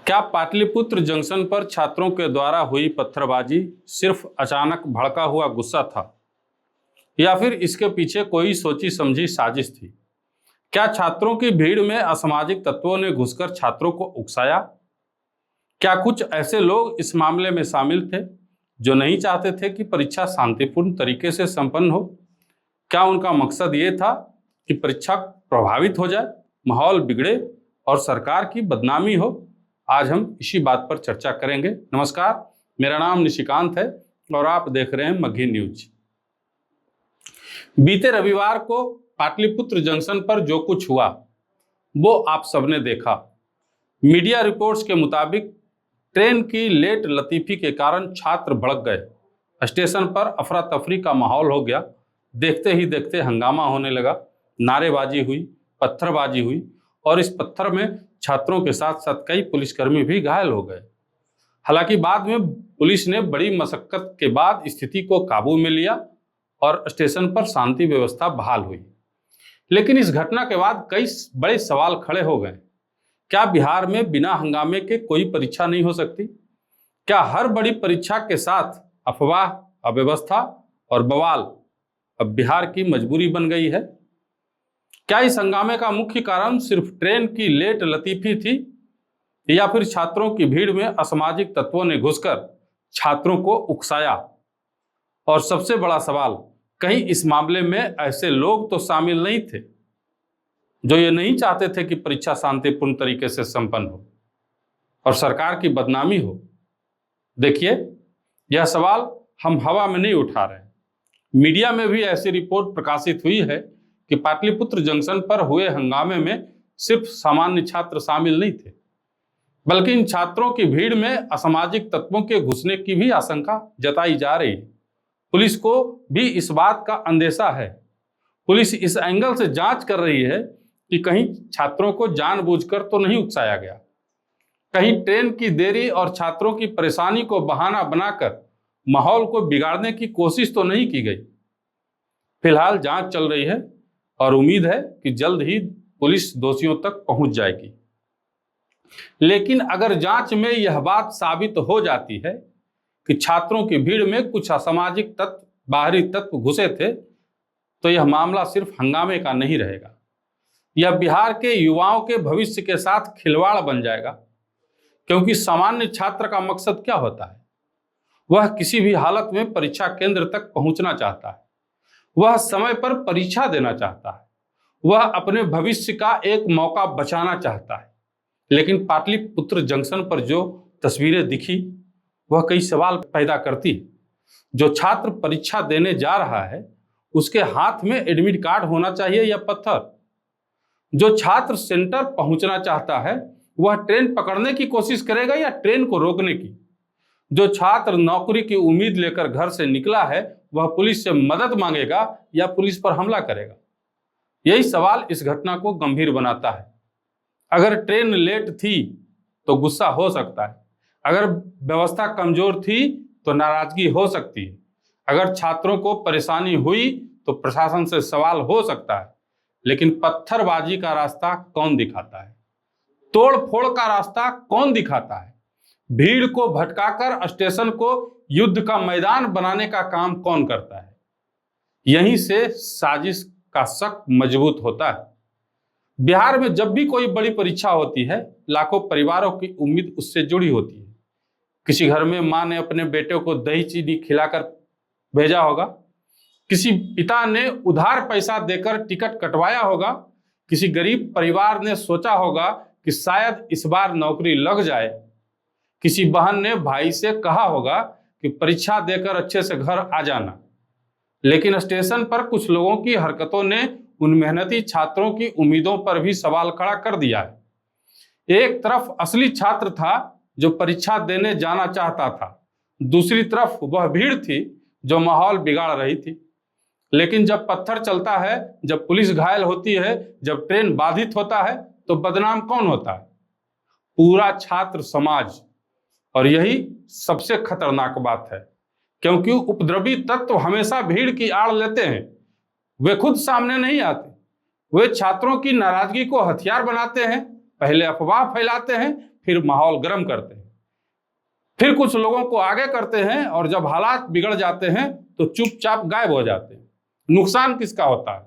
क्या पाटलिपुत्र जंक्शन पर छात्रों के द्वारा हुई पत्थरबाजी सिर्फ अचानक भड़का हुआ गुस्सा था या फिर इसके पीछे कोई सोची समझी साजिश थी? क्या छात्रों की भीड़ में असामाजिक तत्वों ने घुसकर छात्रों को उकसाया? क्या कुछ ऐसे लोग इस मामले में शामिल थे जो नहीं चाहते थे कि परीक्षा शांतिपूर्ण तरीके से संपन्न हो? क्या उनका मकसद ये था कि परीक्षा प्रभावित हो जाए, माहौल बिगड़े और सरकार की बदनामी हो? आज हम इसी बात पर चर्चा करेंगे। नमस्कार, मेरा नाम निशिकांत है और आप देख रहे हैं मघी न्यूज। बीते रविवार को पाटलिपुत्र जंक्शन पर जो कुछ हुआ वो आप सबने देखा। मीडिया रिपोर्ट्स के मुताबिक ट्रेन की लेट लतीफी के कारण छात्र भड़क गए। स्टेशन पर अफरा तफरी का माहौल हो गया। देखते ही देखते हंगामा होने लगा, नारेबाजी हुई, पत्थरबाजी हुई और इस पत्थर में छात्रों के साथ साथ कई पुलिसकर्मी भी घायल हो गए। हालांकि बाद में पुलिस ने बड़ी मशक्कत के बाद स्थिति को काबू में लिया और स्टेशन पर शांति व्यवस्था बहाल हुई। लेकिन इस घटना के बाद कई बड़े सवाल खड़े हो गए। क्या बिहार में बिना हंगामे के कोई परीक्षा नहीं हो सकती? क्या हर बड़ी परीक्षा के साथ अफवाह, अव्यवस्था और बवाल अब बिहार की मजबूरी बन गई है? क्या इस हंगामे का मुख्य कारण सिर्फ ट्रेन की लेट लतीफी थी या फिर छात्रों की भीड़ में असामाजिक तत्वों ने घुसकर छात्रों को उकसाया? और सबसे बड़ा सवाल, कहीं इस मामले में ऐसे लोग तो शामिल नहीं थे जो ये नहीं चाहते थे कि परीक्षा शांतिपूर्ण तरीके से संपन्न हो और सरकार की बदनामी हो? देखिए, यह सवाल हम हवा में नहीं उठा रहे हैं। मीडिया में भी ऐसी रिपोर्ट प्रकाशित हुई है कि पाटलिपुत्र जंक्शन पर हुए हंगामे में सिर्फ सामान्य छात्र शामिल नहीं थे, बल्कि इन छात्रों की भीड़ में असामाजिक तत्वों के घुसने की भी आशंका जताई जा रही है। पुलिस को भी इस बात का अंदेशा है। पुलिस इस एंगल से जांच कर रही है कि कहीं छात्रों को जानबूझकर तो नहीं उकसाया गया, कहीं ट्रेन की देरी और छात्रों की परेशानी को बहाना बनाकर माहौल को बिगाड़ने की कोशिश तो नहीं की गई। फिलहाल जांच चल रही है और उम्मीद है कि जल्द ही पुलिस दोषियों तक पहुंच जाएगी। लेकिन अगर जांच में यह बात साबित हो जाती है कि छात्रों की भीड़ में कुछ असामाजिक तत्व, बाहरी तत्व घुसे थे, तो यह मामला सिर्फ हंगामे का नहीं रहेगा। यह बिहार के युवाओं के भविष्य के साथ खिलवाड़ बन जाएगा, क्योंकि सामान्य छात्र का मकसद क्या होता है? वह किसी भी हालत में परीक्षा केंद्र तक पहुंचना चाहता है, वह समय पर परीक्षा देना चाहता है, वह अपने भविष्य का एक मौका बचाना चाहता है। लेकिन पाटलिपुत्र जंक्शन पर जो तस्वीरें दिखी वह कई सवाल पैदा करती है। जो छात्र परीक्षा देने जा रहा है उसके हाथ में एडमिट कार्ड होना चाहिए या पत्थर? जो छात्र सेंटर पहुंचना चाहता है वह ट्रेन पकड़ने की कोशिश करेगा या ट्रेन को रोकने की? जो छात्र नौकरी की उम्मीद लेकर घर से निकला है वह पुलिस से मदद मांगेगा या पुलिस पर हमला करेगा? यही सवाल इस घटना को गंभीर बनाता है। अगर ट्रेन लेट थी तो गुस्सा हो सकता है, अगर व्यवस्था कमजोर थी तो नाराजगी हो सकती है, अगर छात्रों को परेशानी हुई तो प्रशासन से सवाल हो सकता है। लेकिन पत्थरबाजी का रास्ता कौन दिखाता है? तोड़ फोड़ का रास्ता कौन दिखाता है? भीड़ को भटकाकर स्टेशन को युद्ध का मैदान बनाने का काम कौन करता है? यहीं से साजिश का शक मजबूत होता है। बिहार में जब भी कोई बड़ी परीक्षा होती है लाखों परिवारों की उम्मीद उससे जुड़ी होती है। किसी घर में मां ने अपने बेटे को दही चीनी खिलाकर भेजा होगा, किसी पिता ने उधार पैसा देकर टिकट कटवाया होगा, किसी गरीब परिवार ने सोचा होगा कि शायद इस बार नौकरी लग जाए, किसी बहन ने भाई से कहा होगा कि परीक्षा देकर अच्छे से घर आ जाना। लेकिन स्टेशन पर कुछ लोगों की हरकतों ने उन मेहनती छात्रों की उम्मीदों पर भी सवाल खड़ा कर दिया है। एक तरफ असली छात्र था जो परीक्षा देने जाना चाहता था, दूसरी तरफ वह भीड़ थी जो माहौल बिगाड़ रही थी। लेकिन जब पत्थर चलता है, जब पुलिस घायल होती है, जब ट्रेन बाधित होता है, तो बदनाम कौन होता है? पूरा छात्र समाज। और यही सबसे खतरनाक बात है, क्योंकि उपद्रवी तत्व हमेशा भीड़ की आड़ लेते हैं। वे खुद सामने नहीं आते, वे छात्रों की नाराजगी को हथियार बनाते हैं, पहले अफवाह फैलाते हैं, फिर माहौल गर्म करते हैं, फिर कुछ लोगों को आगे करते हैं और जब हालात बिगड़ जाते हैं तो चुपचाप गायब हो जाते हैं। नुकसान किसका होता है?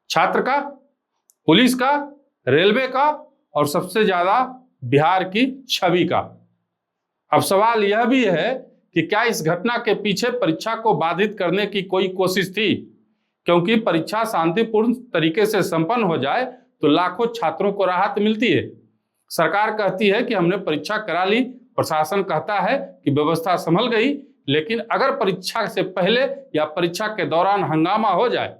छात्र का, पुलिस का, रेलवे का और सबसे ज्यादा बिहार की छवि का। अब सवाल यह भी है कि क्या इस घटना के पीछे परीक्षा को बाधित करने की कोई कोशिश थी? क्योंकि परीक्षा शांतिपूर्ण तरीके से संपन्न हो जाए तो लाखों छात्रों को राहत मिलती है। सरकार कहती है कि हमने परीक्षा करा ली, प्रशासन कहता है कि व्यवस्था संभल गई, लेकिन अगर परीक्षा से पहले या परीक्षा के दौरान हंगामा हो जाए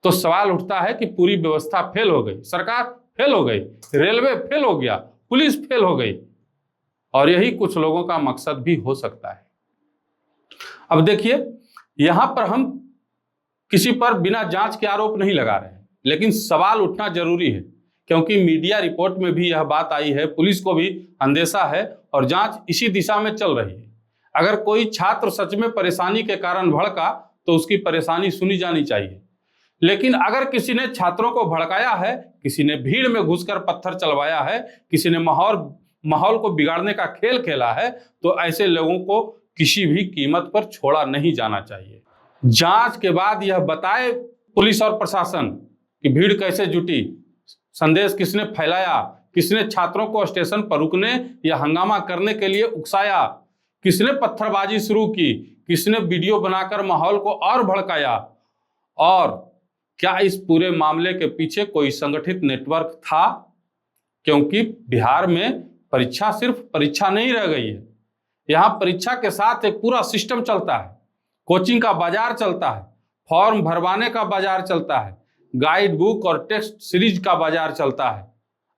तो सवाल उठता है कि पूरी व्यवस्था फेल हो गई, सरकार फेल हो गई, रेलवे फेल हो गया, पुलिस फेल हो गई, और यही कुछ लोगों का मकसद भी हो सकता है। अब देखिए, यहां पर हम किसी पर बिना जांच के आरोप नहीं लगा रहे हैं, लेकिन सवाल उठना जरूरी है क्योंकि मीडिया रिपोर्ट में भी यह बात आई है, पुलिस को भी अंदेशा है और जांच इसी दिशा में चल रही है। अगर कोई छात्र सच में परेशानी के कारण भड़का तो उसकी परेशानी सुनी जानी चाहिए, लेकिन अगर किसी ने छात्रों को भड़काया है, किसी ने भीड़ में घुसकर पत्थर चलवाया है, किसी ने माहौल को बिगाड़ने का खेल खेला है, तो ऐसे लोगों को किसी भी कीमत पर छोड़ा नहीं जाना चाहिए। जांच के बाद यह बताए पुलिस और प्रशासन कि भीड़ कैसे जुटी, संदेश किसने फैलाया, किसने छात्रों को स्टेशन पर रुकने या हंगामा करने के लिए उकसाया, किसने पत्थरबाजी शुरू की, किसने वीडियो बनाकर माहौल को और भड़काया, और क्या इस पूरे मामले के पीछे कोई संगठित नेटवर्क था? क्योंकि बिहार में परीक्षा सिर्फ परीक्षा नहीं रह गई है, यहाँ परीक्षा के साथ एक पूरा सिस्टम चलता है। कोचिंग का बाजार चलता है, फॉर्म भरवाने का बाजार चलता है, गाइड बुक और टेक्स्ट सीरीज का बाजार चलता है,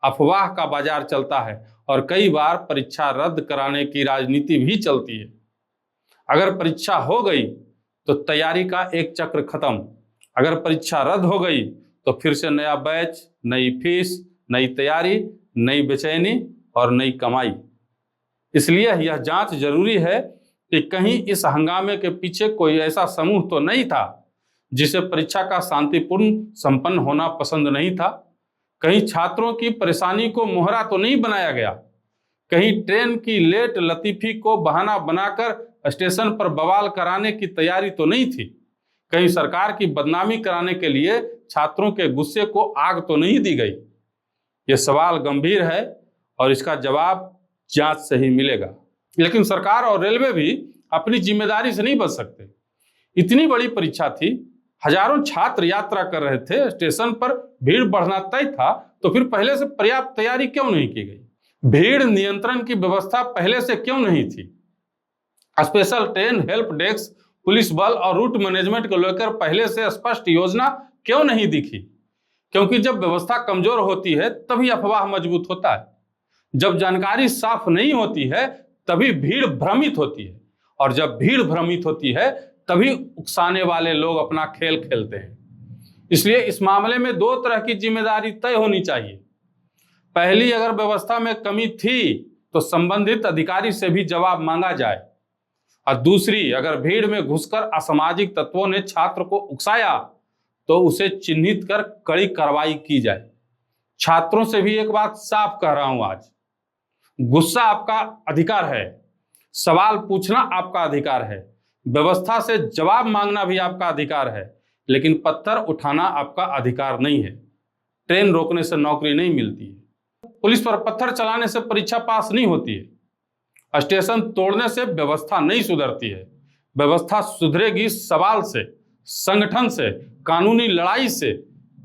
अफवाह का बाजार चलता है और कई बार परीक्षा रद्द कराने की राजनीति भी चलती है। अगर परीक्षा हो गई तो तैयारी का एक चक्र खत्म, अगर परीक्षा रद्द हो गई तो फिर से नया बैच, नई फीस, नई तैयारी, नई बेचैनी और नई कमाई। इसलिए यह जांच जरूरी है कि कहीं इस हंगामे के पीछे कोई ऐसा समूह तो नहीं था जिसे परीक्षा का शांतिपूर्ण संपन्न होना पसंद नहीं था, कहीं छात्रों की परेशानी को मोहरा तो नहीं बनाया गया, कहीं ट्रेन की लेट लतीफी को बहाना बनाकर स्टेशन पर बवाल कराने की तैयारी तो नहीं थी, कहीं सरकार की बदनामी कराने के लिए छात्रों के गुस्से को आग तो नहीं दी गई। ये सवाल गंभीर है और इसका जवाब जांच से ही मिलेगा। लेकिन सरकार और रेलवे भी अपनी जिम्मेदारी से नहीं बच सकते। इतनी बड़ी परीक्षा थी, हजारों छात्र यात्रा कर रहे थे, स्टेशन पर भीड़ बढ़ना तय था, तो फिर पहले से पर्याप्त तैयारी क्यों नहीं की गई? भीड़ नियंत्रण की व्यवस्था पहले से क्यों नहीं थी? Special train, help desk, police बल और रूट मैनेजमेंट को लेकर पहले से स्पष्ट योजना क्यों नहीं दिखी? क्योंकि जब व्यवस्था कमजोर होती है तभी अफवाह मजबूत होता है। जब जानकारी साफ नहीं होती है तभी भीड़ भ्रमित होती है, और जब भीड़ भ्रमित होती है तभी उकसाने वाले लोग अपना खेल खेलते हैं। इसलिए इस मामले में दो तरह की जिम्मेदारी तय होनी चाहिए। पहली, अगर व्यवस्था में कमी थी तो संबंधित अधिकारी से भी जवाब मांगा जाए, और दूसरी, अगर भीड़ में घुसकर असामाजिक तत्वों ने छात्र को उकसाया तो उसे चिन्हित कर कड़ी कार्रवाई की जाए। छात्रों से भी एक बात साफ कह रहा हूं आज, गुस्सा आपका अधिकार है, सवाल पूछना आपका अधिकार है, व्यवस्था से जवाब मांगना भी आपका अधिकार है, लेकिन पत्थर उठाना आपका अधिकार नहीं है। ट्रेन रोकने से नौकरी नहीं मिलती है, पुलिस पर पत्थर चलाने से परीक्षा पास नहीं होती है, स्टेशन तोड़ने से व्यवस्था नहीं सुधरती है। व्यवस्था सुधरेगी सवाल से, संगठन से, कानूनी लड़ाई से,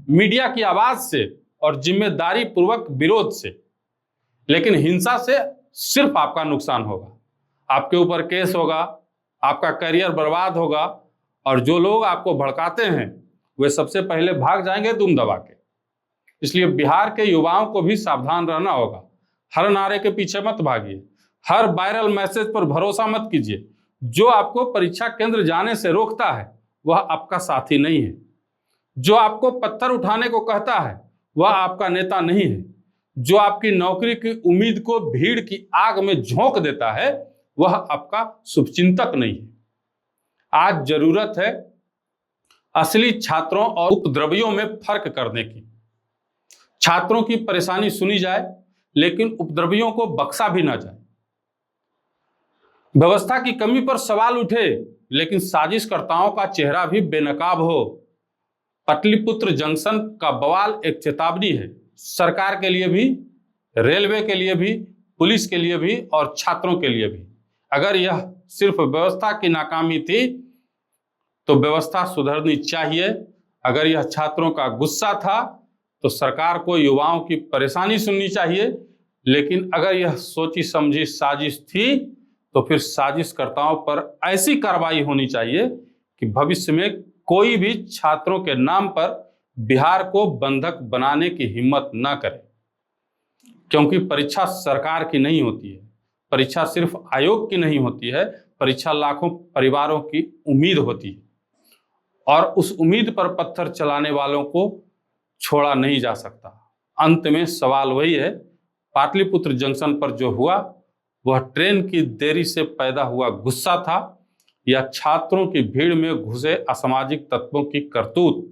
मीडिया की आवाज से और जिम्मेदारी पूर्वक विरोध से। लेकिन हिंसा से सिर्फ आपका नुकसान होगा, आपके ऊपर केस होगा, आपका करियर बर्बाद होगा, और जो लोग आपको भड़काते हैं वे सबसे पहले भाग जाएंगे दुम दबा के। इसलिए बिहार के युवाओं को भी सावधान रहना होगा। हर नारे के पीछे मत भागिए, हर वायरल मैसेज पर भरोसा मत कीजिए। जो आपको परीक्षा केंद्र जाने से रोकता है वह आपका साथी नहीं है, जो आपको पत्थर उठाने को कहता है वह आपका नेता नहीं है, जो आपकी नौकरी की उम्मीद को भीड़ की आग में झोंक देता है वह आपका शुभचिंतक नहीं है। आज जरूरत है असली छात्रों और उपद्रवियों में फर्क करने की। छात्रों की परेशानी सुनी जाए, लेकिन उपद्रवियों को बख्शा भी ना जाए। व्यवस्था की कमी पर सवाल उठे, लेकिन साजिशकर्ताओं का चेहरा भी बेनकाब हो। पाटलिपुत्र जंक्शन का बवाल एक चेतावनी है, सरकार के लिए भी, रेलवे के लिए भी, पुलिस के लिए भी और छात्रों के लिए भी। अगर यह सिर्फ व्यवस्था की नाकामी थी तो व्यवस्था सुधरनी चाहिए। अगर यह छात्रों का गुस्सा था तो सरकार को युवाओं की परेशानी सुननी चाहिए। लेकिन अगर यह सोची समझी साजिश थी तो फिर साजिशकर्ताओं पर ऐसी कार्रवाई होनी चाहिए कि भविष्य में कोई भी छात्रों के नाम पर बिहार को बंधक बनाने की हिम्मत न करे। क्योंकि परीक्षा सरकार की नहीं होती है, परीक्षा सिर्फ आयोग की नहीं होती है, परीक्षा लाखों परिवारों की उम्मीद होती है और उस उम्मीद पर पत्थर चलाने वालों को छोड़ा नहीं जा सकता। अंत में सवाल वही है, पाटलिपुत्र जंक्शन पर जो हुआ वह ट्रेन की देरी से पैदा हुआ गुस्सा था या छात्रों की भीड़ में घुसे असामाजिक तत्वों की करतूत,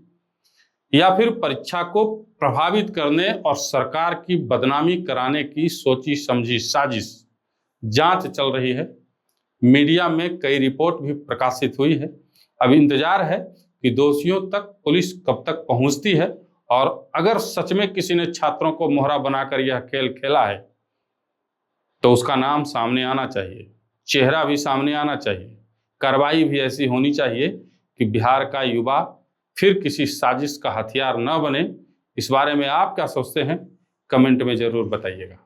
या फिर परीक्षा को प्रभावित करने और सरकार की बदनामी कराने की सोची समझी साजिश। जांच चल रही है, मीडिया में कई रिपोर्ट भी प्रकाशित हुई है। अब इंतजार है कि दोषियों तक पुलिस कब तक पहुंचती है और अगर सच में किसी ने छात्रों को मोहरा बनाकर यह खेल खेला है तो उसका नाम सामने आना चाहिए, चेहरा भी सामने आना चाहिए, कार्रवाई भी ऐसी होनी चाहिए कि बिहार का युवा फिर किसी साजिश का हथियार न बने। इस बारे में आप क्या सोचते हैं, कमेंट में जरूर बताइएगा।